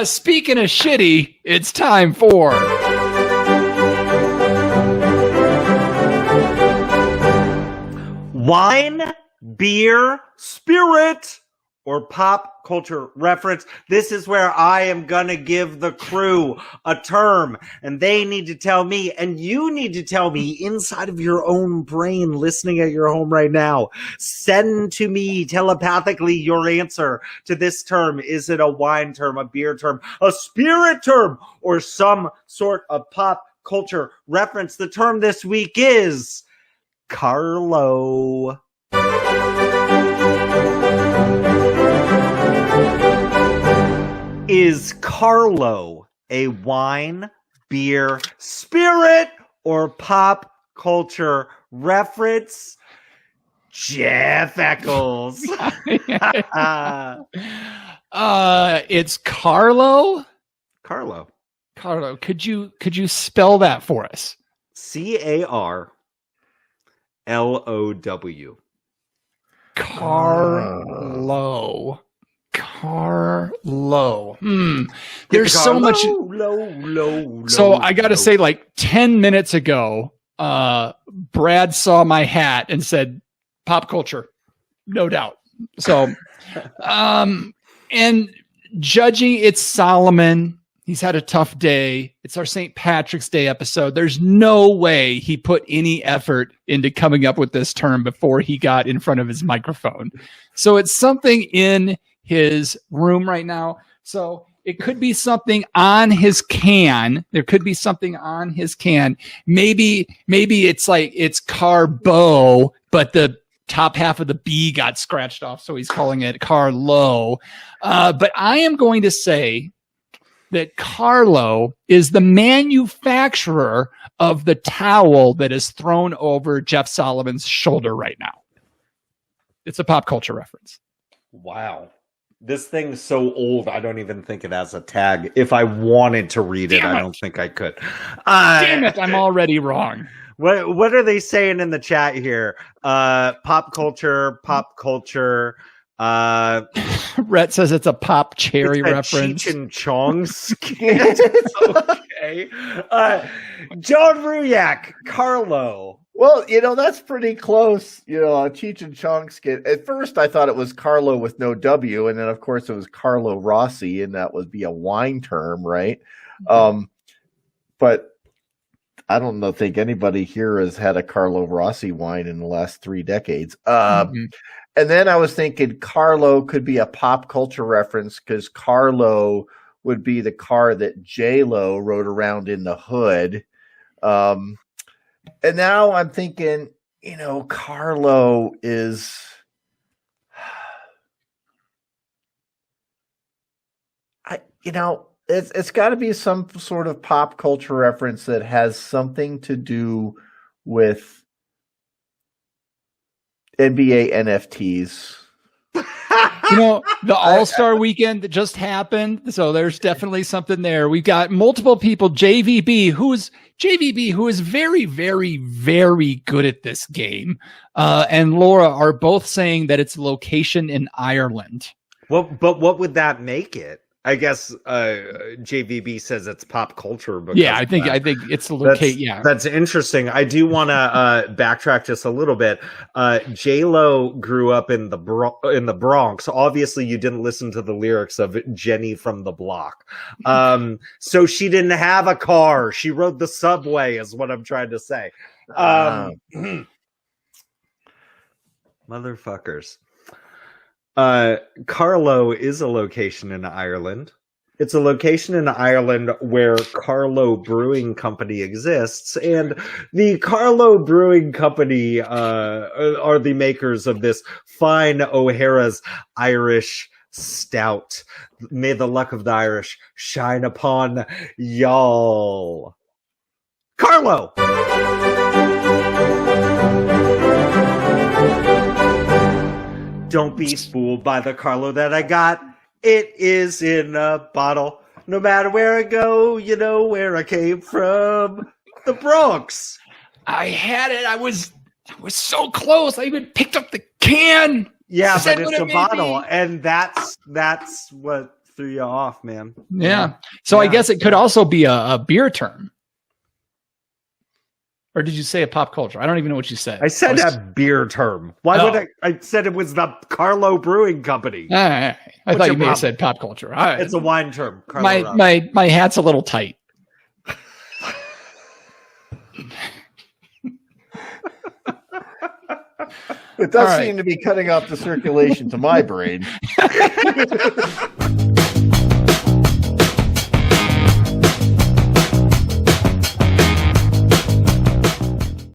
Speaking of shitty, it's time for wine, beer, spirit, or pop culture reference. This is where I am going to give the crew a term, and they need to tell me, and you need to tell me inside of your own brain, listening at your home right now. Send to me telepathically your answer to this term. Is it a wine term, a beer term, a spirit term, or some sort of pop culture reference? The term this week is Carlo. Is Carlo a wine, beer, spirit, or pop culture reference? Jeff Eccles. It's Carlo. Carlo. Could you spell that for us? Carlow. Carlo. There's so much. So I got to say, like 10 minutes ago, Brad saw my hat and said, "Pop culture, no doubt." So, and judging, it's Solomon. He's had a tough day. It's our St. Patrick's Day episode. There's no way he put any effort into coming up with this term before he got in front of his microphone. So it's something in his room right now. So it could be something on his can. There could be something on his can. Maybe it's Carbo, but the top half of the B got scratched off, so he's calling it Carlo. But I am going to say that Carlo is the manufacturer of the towel that is thrown over Jeff Solomon's shoulder right now. It's a pop culture reference. Wow. This thing's so old, I don't even think it has a tag. If I wanted to read it, I don't think I could. Damn it, I'm already wrong. What are they saying in the chat here? Pop culture. Rhett says it's a pop cherry reference. Cheech and Chong skit. Okay. John Ruyak, Carlo. Well, that's pretty close. A Cheech and Chong skit. At first, I thought it was Carlo with no W, and then, of course, it was Carlo Rossi, and that would be a wine term, right? But I don't think anybody here has had a Carlo Rossi wine in the last 3 decades. And then I was thinking Carlo could be a pop culture reference because Carlo would be the car that J-Lo rode around in the hood. And now I'm thinking, Carlo is, it's got to be some sort of pop culture reference that has something to do with NBA NFTs. The All-Star weekend that just happened. So there's definitely something there. We've got multiple people. JVB, who is very, very, very good at this game. And Laura are both saying that it's location in Ireland. Well, but what would that make it? I guess JVB says it's pop culture. Yeah, I think it's the location. Yeah, that's interesting. I do want to backtrack just a little bit. J-Lo grew up in the Bronx. Obviously, you didn't listen to the lyrics of Jenny from the Block. So she didn't have a car. She rode the subway, is what I'm trying to say. Motherfuckers. Carlo is a location in Ireland. It's a location in Ireland where Carlo Brewing Company exists, and the Carlo Brewing Company are the makers of this fine O'Hara's Irish Stout. May the luck of the Irish shine upon y'all. Carlo! Don't be fooled by the Carlo that I got. It is in a bottle. No matter where I go, you know where I came from. The Bronx. I had it. I was so close. I even picked up the can. Yeah, but it's a bottle, and that's what threw you off, man. Yeah. So I Yeah. guess it could also be a beer term. Or did you say a pop culture? I don't even know what you said. I said a beer term. Why Oh. would I said it was the Carlo Brewing Company. All right. I What's thought your you may have problem? said pop culture. All right. It's a wine term. Carlo Rossi. my hat's a little tight. It does All right. seem to be cutting off the circulation to my brain.